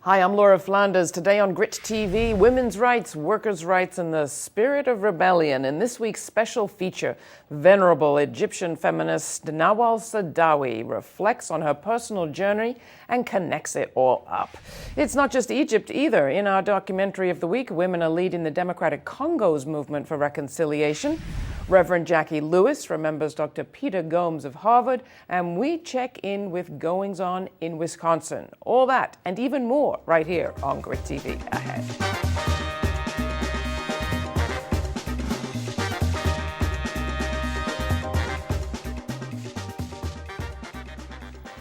Hi, I'm Laura Flanders. Today on GRITtv, women's rights, workers' rights, and the spirit of rebellion. In this week's special feature, venerable Egyptian feminist Nawal El Saadawi reflects on her personal journey and connects it all up. It's not just Egypt either. In our documentary of the week, women are leading the Democratic Congo's movement for reconciliation. Reverend Jackie Lewis remembers Dr. Peter Gomes of Harvard, and we check in with goings-on in Wisconsin. All that and even more right here on GRITtv ahead.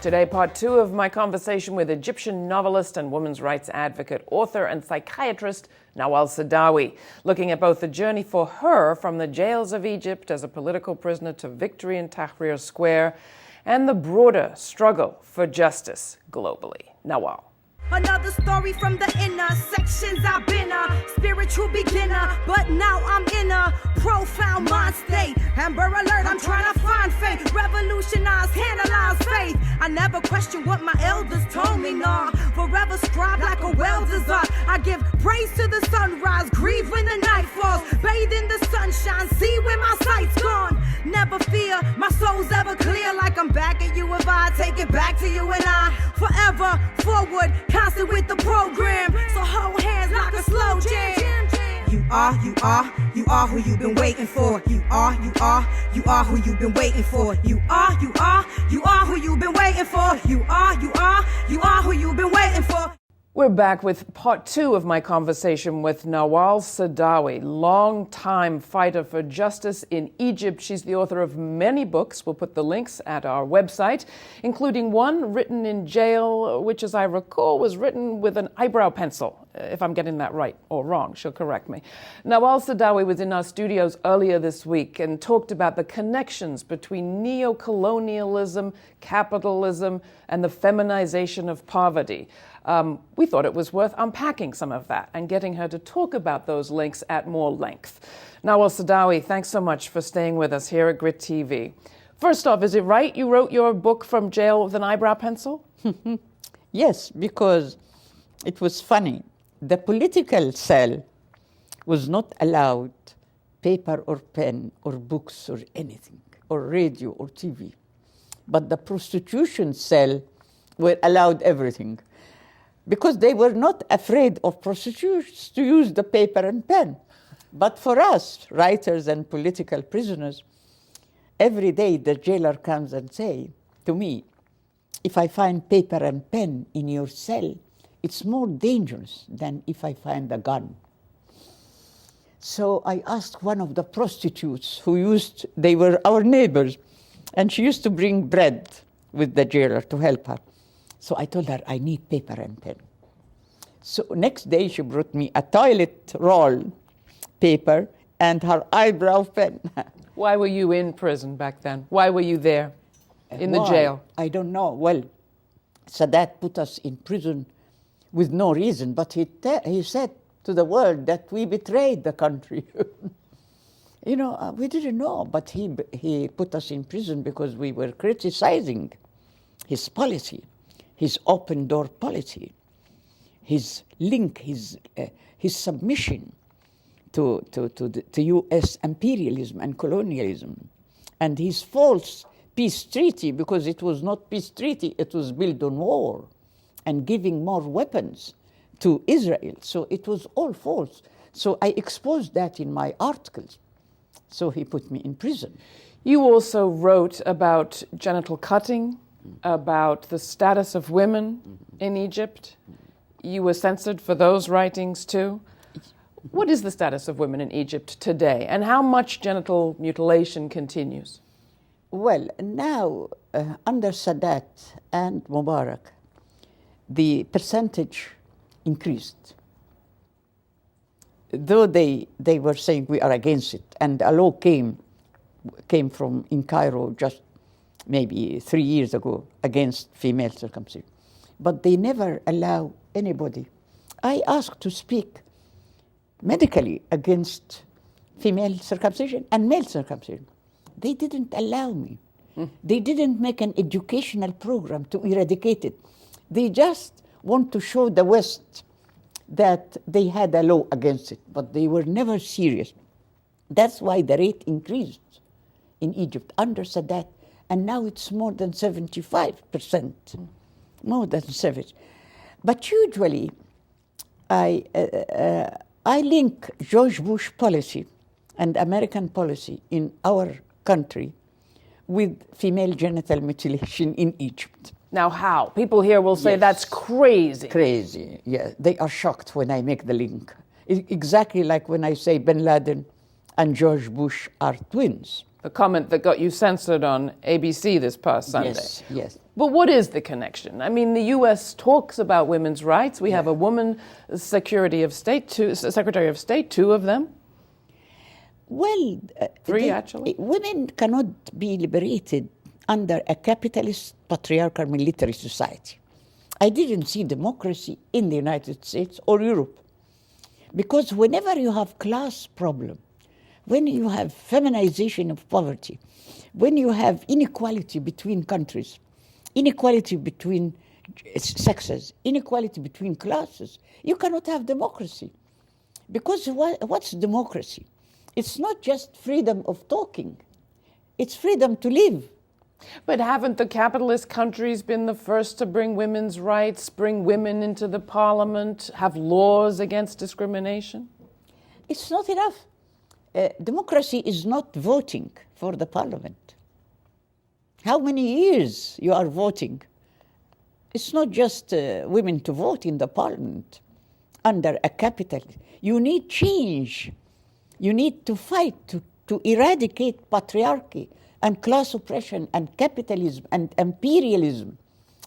Today, part two of my conversation with Egyptian novelist and women's rights advocate, author and psychiatrist Nawal El Saadawi, looking at both the journey for her from the jails of Egypt as a political prisoner to victory in Tahrir Square and the broader struggle for justice globally. Nawal. Another story from the inner sections. I've been a spiritual beginner, but now I'm in a profound mind state. Amber alert, I'm trying to find faith, revolutionize, analyze faith. I never question what my elders told me, nah. Forever scribe like a welder's art. I give praise to the sunrise, grieve when the night falls, bathe in the sunshine, see when my sight's gone. Never fear, my soul's ever clear, like I'm back at you if I take it back to you and I. Forever forward, constant with the program, so hold hands like a slow jam. You are who you've been waiting for. You are who you've been waiting for. You are who you've been waiting for. You are who you've been waiting for. We're back with part two of my conversation with Nawal El Saadawi, long-time fighter for justice in Egypt. She's the author of many books. We'll put the links at our website, including one written in jail, which, as I recall, was written with an eyebrow pencil. If I'm getting that right or wrong, she'll correct me. Nawal El Saadawi was in our studios earlier this week and talked about the connections between neo-colonialism, capitalism, and the feminization of poverty. We thought it was worth unpacking some of that and getting her to talk about those links at more length. Nawal El Saadawi, thanks so much for staying with us here at GRITtv. First off, is it right you wrote your book from jail with an eyebrow pencil? Yes, because it was funny. The political cell was not allowed paper or pen or books or anything, or radio or TV. But the prostitution cell were allowed everything, because they were not afraid of prostitutes to use the paper and pen. But for us, writers and political prisoners, every day the jailer comes and say to me, if I find paper and pen in your cell, it's more dangerous than if I find a gun. So I asked one of the prostitutes they were our neighbors, and she used to bring bread with the jailer to help her. So I told her, I need paper and pen. So next day she brought me a toilet roll paper and her eyebrow pen. Why were you in prison back then? Why were you there in the jail? I don't know. Well, Sadat put us in prison with no reason, but he said to the world that we betrayed the country. We didn't know, but he put us in prison because we were criticizing his policy, his open door policy, his link, his submission to U.S. imperialism and colonialism, and his false peace treaty, because it was not peace treaty, it was built on war and giving more weapons to Israel. So it was all false. So I exposed that in my articles. So he put me in prison. You also wrote about genital cutting, about the status of women in Egypt. You were censored for those writings too. What is the status of women in Egypt today, and how much genital mutilation continues? Well, now, under Sadat and Mubarak, the percentage increased. Though they were saying we are against it, and a law came from in Cairo just maybe 3 years ago against female circumcision, but they never allow anybody. I asked to speak medically against female circumcision and male circumcision. They didn't allow me. They didn't make an educational program to eradicate it. They just want to show the West that they had a law against it, but they were never serious. That's why the rate increased in Egypt under Sadat, and now it's more than 75%, more than 70%. But usually, I link George Bush policy and American policy in our country with female genital mutilation in Egypt. Now how? People here will say that's crazy. Crazy, yeah. They are shocked when I make the link. Exactly like when I say Bin Laden and George Bush are twins. The comment that got you censored on ABC this past Sunday. Yes, yes. But what is the connection? I mean, the U.S. talks about women's rights. We have a woman Secretary of State, two of them. Well, three actually. Women cannot be liberated under a capitalist, patriarchal military society. I didn't see democracy in the United States or Europe. Because whenever you have class problem, when you have feminization of poverty, when you have inequality between countries, inequality between sexes, inequality between classes, you cannot have democracy. Because what's democracy? It's not just freedom of talking, it's freedom to live. But haven't the capitalist countries been the first to bring women's rights, bring women into the parliament, have laws against discrimination? It's not enough. Democracy is not voting for the parliament. How many years you are voting? It's not just women to vote in the parliament under a capitalist. You need change. You need to fight to eradicate patriarchy and class oppression and capitalism and imperialism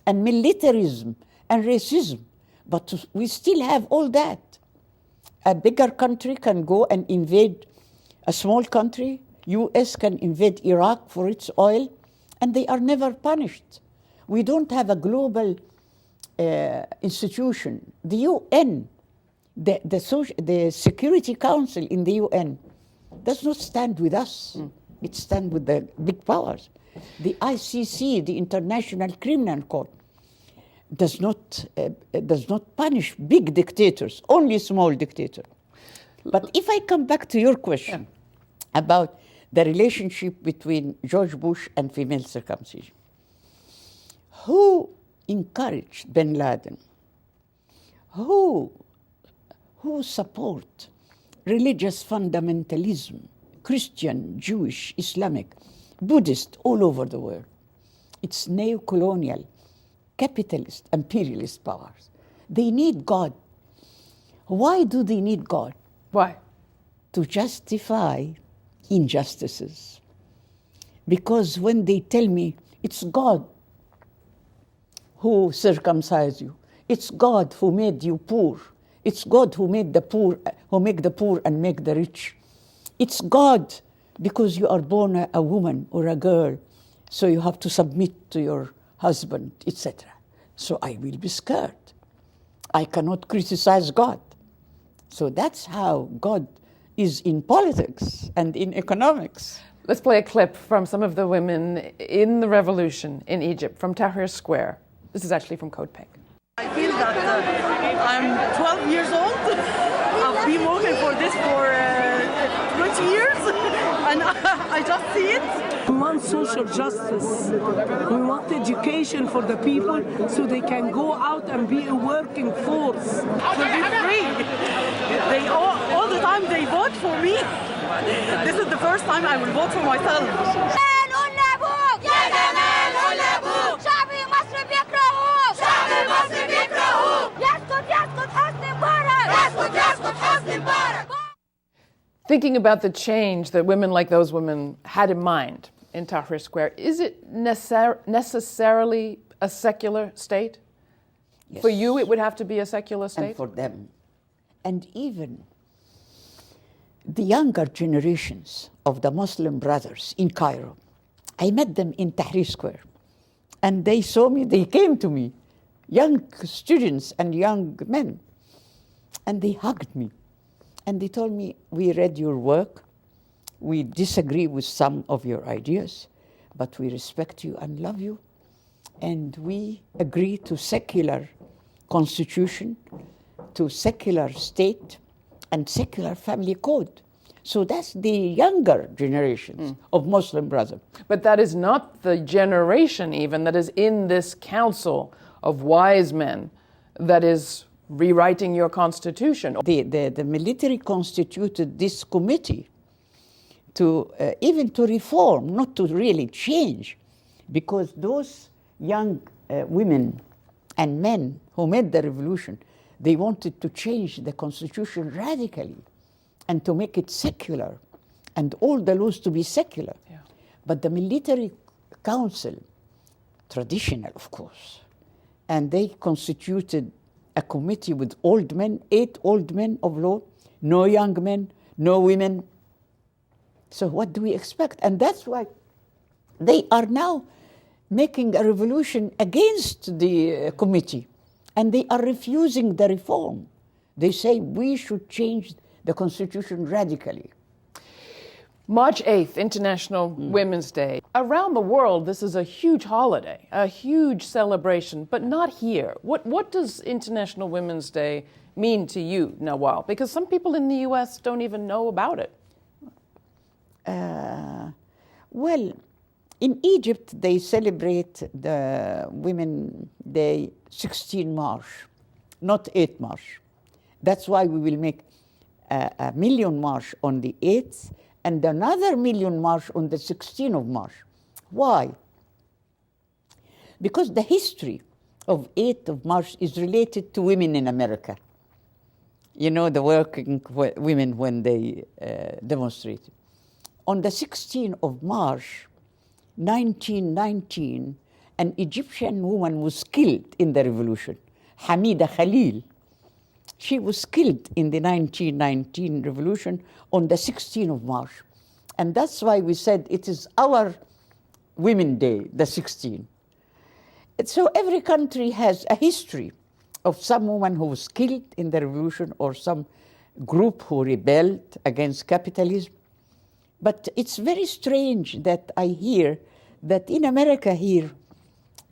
and militarism and racism. But we still have all that. A bigger country can go and invade a small country. US can invade Iraq for its oil, and they are never punished. We don't have a global institution. The UN, the Security Council in the UN, does not stand with us. It stands with the big powers. The ICC, the International Criminal Court, does not punish big dictators, only small dictators. But if I come back to your question about the relationship between George Bush and female circumcision, who encouraged Bin Laden? Who support religious fundamentalism, Christian, Jewish, Islamic, Buddhist, all over the world? It's neo-colonial, capitalist, imperialist powers. They need God. Why do they need God? Why? To justify injustices. Because when they tell me it's God who circumcised you, it's God who made you poor, it's God who made the poor, who make the poor and make the rich. It's God because you are born a woman or a girl, so you have to submit to your husband, etc. So I will be scared. I cannot criticize God. So that's how God is in politics and in economics. Let's play a clip from some of the women in the revolution in Egypt, from Tahrir Square. This is actually from Code Pink. I feel that I'm 12 years old. I've been working for this for 20 years, and I just see it. We want social justice. We want education for the people so they can go out and be a working force. To be free. They all the time they vote for me. This is the first time I will vote for myself. Thinking about the change that women like those women had in mind in Tahrir Square, is it necessarily a secular state? Yes. For you, it would have to be a secular state? And for them. And even the younger generations of the Muslim brothers in Cairo, I met them in Tahrir Square. And they saw me, they came to me, young students and young men. And they hugged me. And they told me, we read your work, we disagree with some of your ideas, but we respect you and love you, and we agree to secular constitution, to secular state and secular family code. So that's the younger generations of Muslim brothers. But that is not the generation even that is in this council of wise men that is rewriting your constitution. The military constituted this committee to even to reform, not to really change, because those young women and men who made the revolution, they wanted to change the constitution radically and to make it secular and all the laws to be secular. Yeah. But the military council, traditional of course, and they constituted a committee with old men, 8 old men of law, no young men, no women. So what do we expect? And that's why they are now making a revolution against the committee, and they are refusing the reform. They say we should change the constitution radically. March 8th, International Women's Day. Around the world, this is a huge holiday, a huge celebration, but not here. What does International Women's Day mean to you, Nawal? Because some people in the U.S. don't even know about it. Well, in Egypt, they celebrate the Women's Day 16 March, not 8 March. That's why we will make a million march on the 8th and another million march on the 16th of March. Why? Because the history of 8th of March is related to women in America. You know, the working women when they demonstrated. On the 16th of March, 1919, an Egyptian woman was killed in the revolution, Hamida Khalil. She was killed in the 1919 revolution on the 16th of March. And that's why we said it is our Women's Day, the 16th. So every country has a history of some woman who was killed in the revolution or some group who rebelled against capitalism. But it's very strange that I hear that in America here,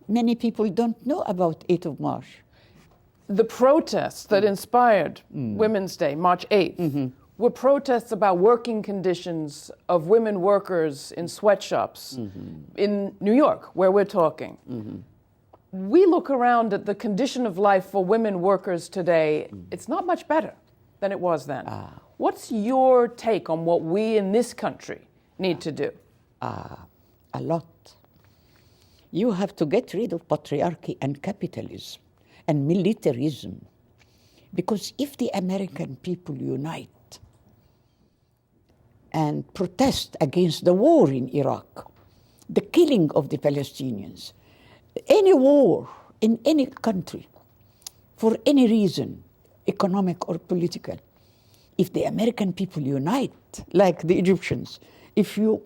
many people don't know about 8th of March. The protests that inspired Women's Day, March 8th, were protests about working conditions of women workers in sweatshops in New York, where we're talking. We look around at the condition of life for women workers today, it's not much better than it was then. What's your take on what we in this country need to do? A lot. You have to get rid of patriarchy and capitalism and militarism. Because if the American people unite and protest against the war in Iraq, the killing of the Palestinians, any war in any country, for any reason, economic or political, if the American people unite, like the Egyptians,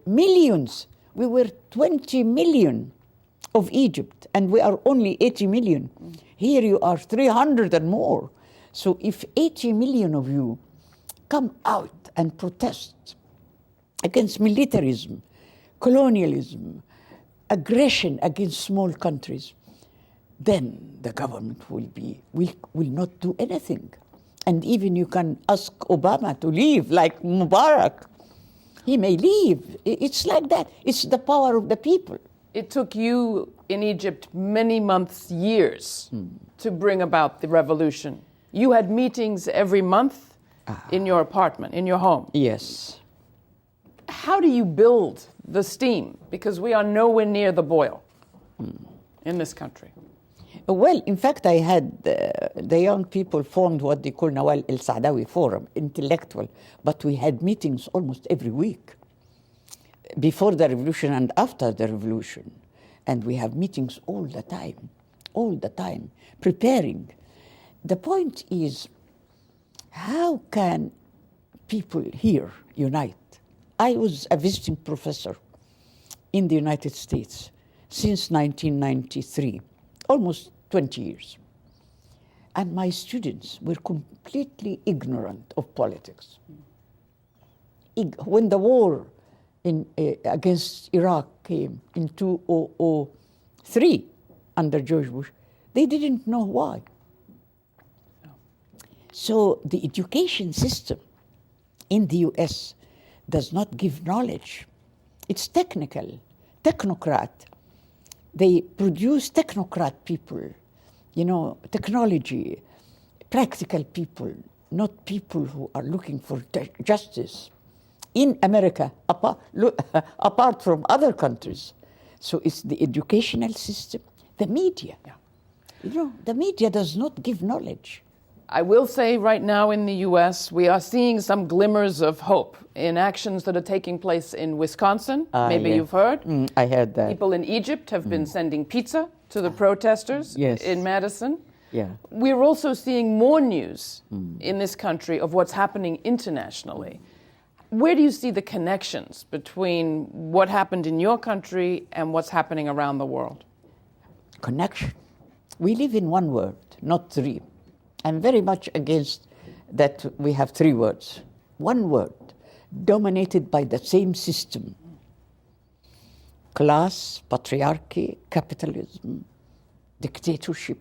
millions, we were 20 million of Egypt, and we are only 80 million. Here you are 300 and more. So if 80 million of you come out and protest against militarism, colonialism, aggression against small countries, then the government will not do anything. And even you can ask Obama to leave, like Mubarak. He may leave. It's like that. It's the power of the people. It took you in Egypt many months, years, to bring about the revolution. You had meetings every month in your apartment, in your home. Yes. How do you build the steam? Because we are nowhere near the boil in this country. Well, in fact, I had the young people formed what they call Nawal El Saadawi Forum, intellectual, but we had meetings almost every week, before the revolution and after the revolution. And we have meetings all the time, preparing. The point is, how can people here unite? I was a visiting professor in the United States since 1993, almost 20 years. And my students were completely ignorant of politics. When the war against Iraq came in 2003 under George Bush, they didn't know why. So the education system in the US does not give knowledge. It's technical, technocrat. They produce technocrat people, technology, practical people, not people who are looking for justice. In America, apart from other countries. So it's the educational system, the media. Yeah. The media does not give knowledge. I will say right now in the U.S., we are seeing some glimmers of hope in actions that are taking place in Wisconsin. Maybe you've heard. I heard that. People in Egypt have been sending pizza to the protesters in Madison. Yeah. We're also seeing more news in this country of what's happening internationally. Where do you see the connections between what happened in your country and what's happening around the world? Connection. We live in one world, not three. I'm very much against that we have three words. One word, dominated by the same system. Class, patriarchy, capitalism, dictatorship,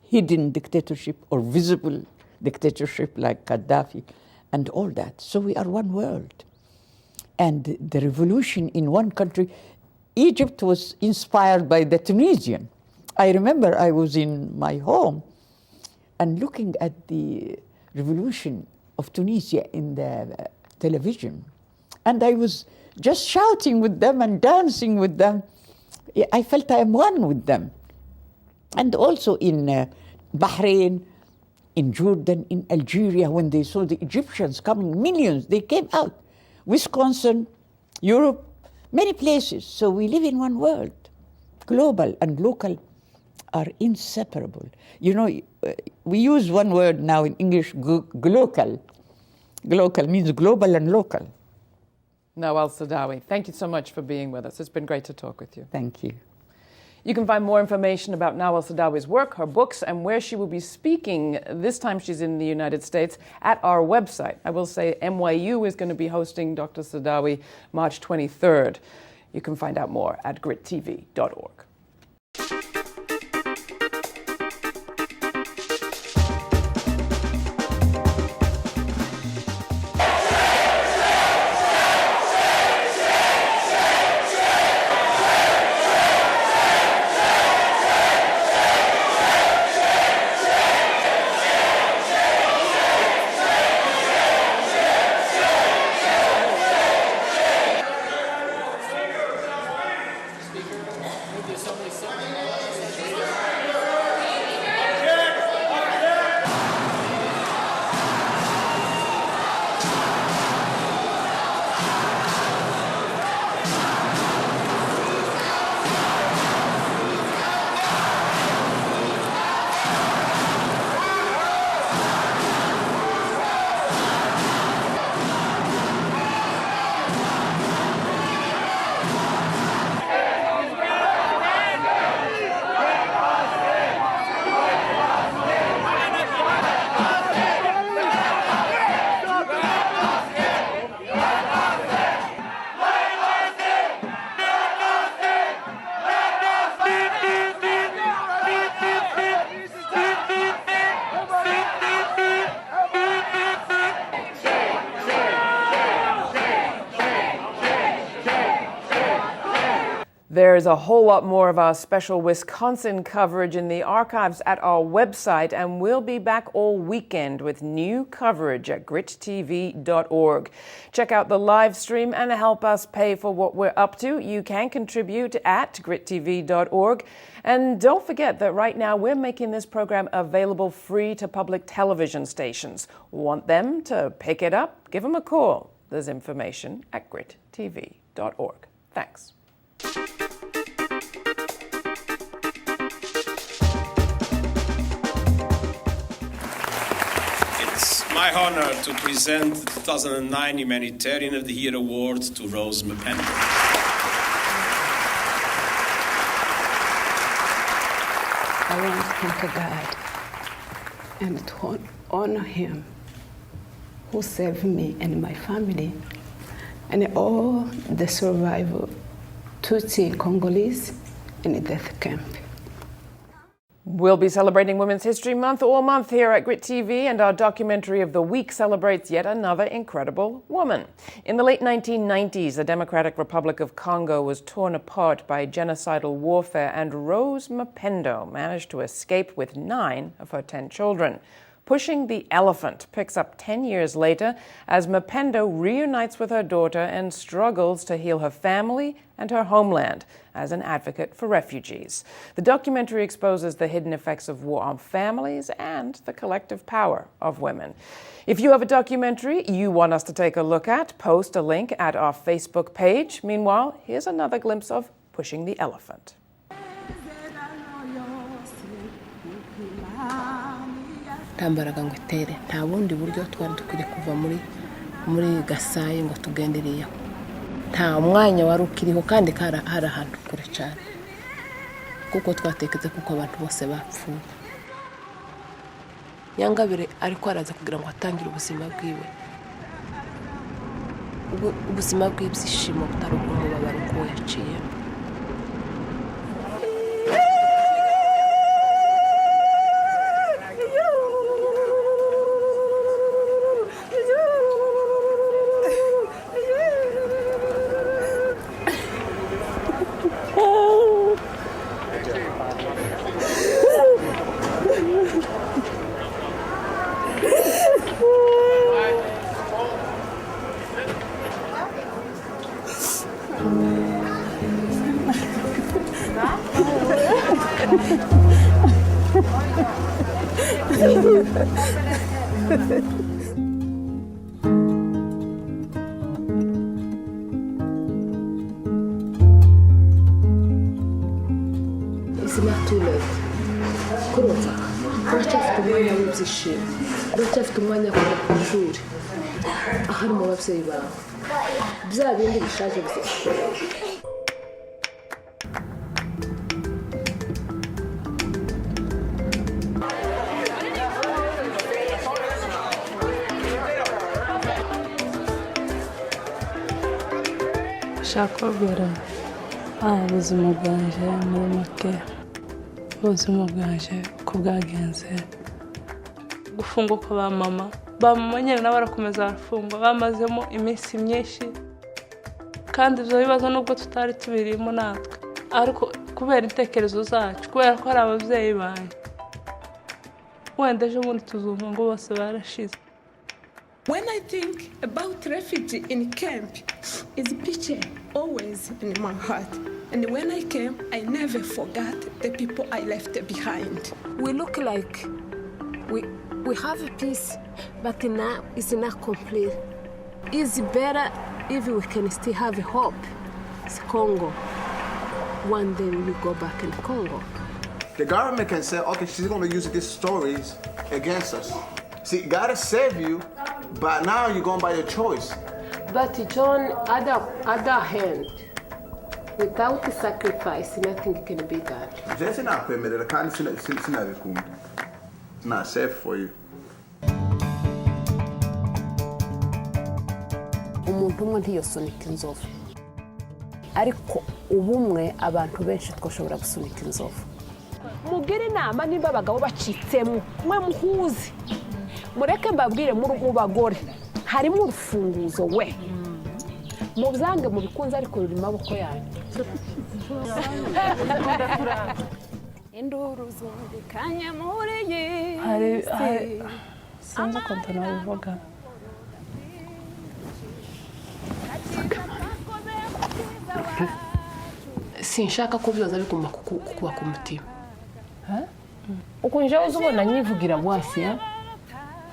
hidden dictatorship or visible dictatorship like Gaddafi, and all that. So we are one world. And the revolution in one country, Egypt was inspired by the Tunisian. I remember I was in my home and looking at the revolution of Tunisia in the television. And I was just shouting with them and dancing with them. I felt I am one with them. And also in Bahrain, in Jordan, in Algeria, when they saw the Egyptians coming, millions, they came out. Wisconsin, Europe, many places. So we live in one world. Global and local are inseparable. We use one word now in English, glocal. Glocal means global and local. Nawal El Saadawi, thank you so much for being with us. It's been great to talk with you. Thank you. You can find more information about Nawal El Saadawi's work, her books, and where she will be speaking this time she's in the United States at our website. I will say NYU is going to be hosting Dr. Saadawi March 23rd. You can find out more at GRITtv.org. There's a whole lot more of our special Wisconsin coverage in the archives at our website, and we'll be back all weekend with new coverage at GRITtv.org. Check out the live stream and help us pay for what we're up to. You can contribute at GRITtv.org. And don't forget that right now we're making this program available free to public television stations. Want them to pick it up? Give them a call. There's information at GRITtv.org. Thanks. It's my honor to present the 2009 Humanitarian of the Year Award to Rose Mapendo. I want to thank God and to honor Him who saved me and my family and all the survivors, Tutsi Congolese in a death camp. We'll be celebrating Women's History Month all month here at GRITtv, and our documentary of the week celebrates yet another incredible woman. In the late 1990s, the Democratic Republic of Congo was torn apart by genocidal warfare, and Rose Mapendo managed to escape with 9 of her 10 children. Pushing the Elephant picks up 10 years later as Mapendo reunites with her daughter and struggles to heal her family and her homeland as an advocate for refugees. The documentary exposes the hidden effects of war on families and the collective power of women. If you have a documentary you want us to take a look at, post a link at our Facebook page. Meanwhile, here's another glimpse of Pushing the Elephant. Tambaraga ngo itere nta bundi buryo twari dukwiye kuva muri Gasayi ngo tugendereyo nta mwanya wari ukiriho kandi hari ahantu kure cyane kuko twatekeze kuko abantu bose bapfuye. Yangabire ariko araza kugira ngo atangire ubuzima bwiwe ubuzima bw'ibyishimo butari ubw'umubabaro ko yaciye. It's not too late. Kurota. Uracyafite umwanya w'ibyishimo. Uracyafite umwanya wo kujya ku ishuri. Ahari mu babyeyi bawe. Bya bindi bishaje bizashira. Shakobera ubuzima bwanje muri make ubuzima bwanje ko bwagenze gufunguka ba mama nyine nabo barakomeza barafungwa bamazemo iminsi myinshi kandi ibyo bibazo nubwo tutari tubirimo natwe ariko kubera intekerezo zacu kubera ko ari ababyeyi banjye wenda ejo bundi tuzumva ngo bose barashize. When I think about refugee in camp, is a picture always in my heart. And when I came, I never forgot the people I left behind. We look like we have a peace, but now it's not complete. It's better if we can still have a hope. It's Congo. One day we will go back in Congo. The government can say, okay, she's going to use these stories against us. See, God has saved you, but now you're going by your choice. But John, other hand, without sacrifice, nothing can be done. It's not permitted. I can't see it. It's not safe for you. Umuntu umwe ntiyosunika inzovu. Ariko ubumwe abantu benshi twashobora gusunika inzovu. Mugire inama niba abagabo bacitsemo mwe muhuze. Mureke mbabwire mu rugo bagore harimo urufunguzo we mu byange mu bikunze ariko ruri maboko yanyu. Induru zumvikanye muri iyi sinzi ukuntu nabivuga. Sinshaka ko byoza bigomba kukuba ku mutima. Uko nje uzubona nyivugira bwasiya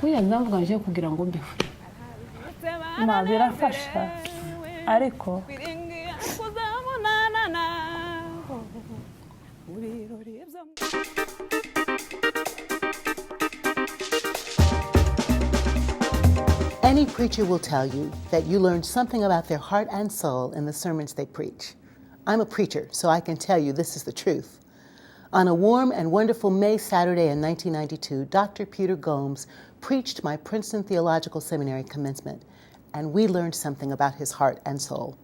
kuya ndavuga nje kugira ngo mbefu Ma birafasha ariko Any preacher will tell you that you learn something about their heart and soul in the sermons they preach. I'm a preacher, so I can tell you this is the truth. On a warm and wonderful May Saturday in 1992, Dr. Peter Gomes preached my Princeton Theological Seminary commencement, and we learned something about his heart and soul.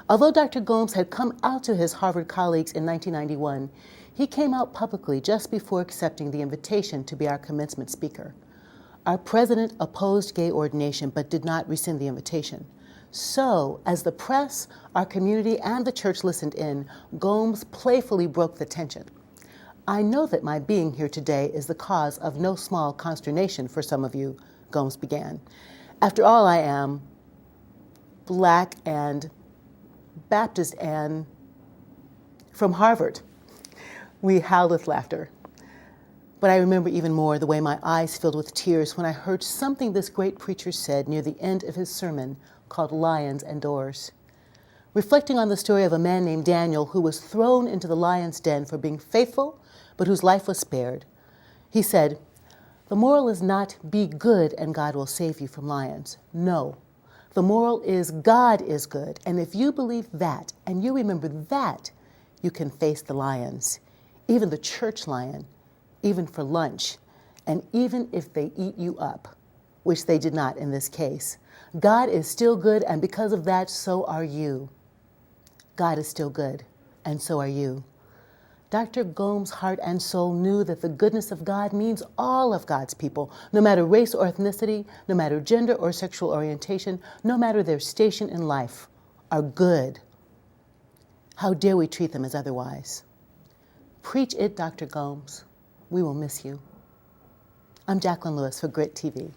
Although Dr. Gomes had come out to his Harvard colleagues in 1991, he came out publicly just before accepting the invitation to be our commencement speaker. Our president opposed gay ordination but did not rescind the invitation. So, as the press, our community, and the church listened in, Gomes playfully broke the tension. I know that my being here today is the cause of no small consternation for some of you, Gomes began. After all, I am Black and Baptist and from Harvard. We howled with laughter. But I remember even more the way my eyes filled with tears when I heard something this great preacher said near the end of his sermon called Lions and Doors. Reflecting on the story of a man named Daniel who was thrown into the lion's den for being faithful, but whose life was spared, he said, "The moral is not be good and God will save you from lions. No. The moral is God is good, and if you believe that and you remember that, you can face the lions, even the church lion, even for lunch, and even if they eat you up," which they did not in this case. God is still good, and because of that, so are you. God is still good, and so are you. Dr. Gomes' heart and soul knew that the goodness of God means all of God's people, no matter race or ethnicity, no matter gender or sexual orientation, no matter their station in life, are good. How dare we treat them as otherwise? Preach it, Dr. Gomes. We will miss you. I'm Jacqueline Lewis for GRITtv.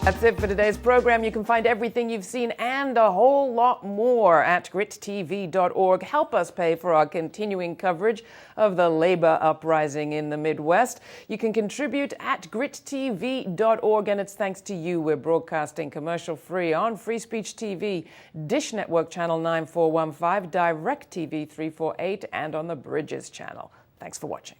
That's it for today's program. You can find everything you've seen and a whole lot more at grittv.org. Help us pay for our continuing coverage of the labor uprising in the Midwest. You can contribute at grittv.org, and it's thanks to you we're broadcasting commercial-free on Free Speech TV, Dish Network Channel 9415, DirecTV 348, and on the Bridges channel. Thanks for watching.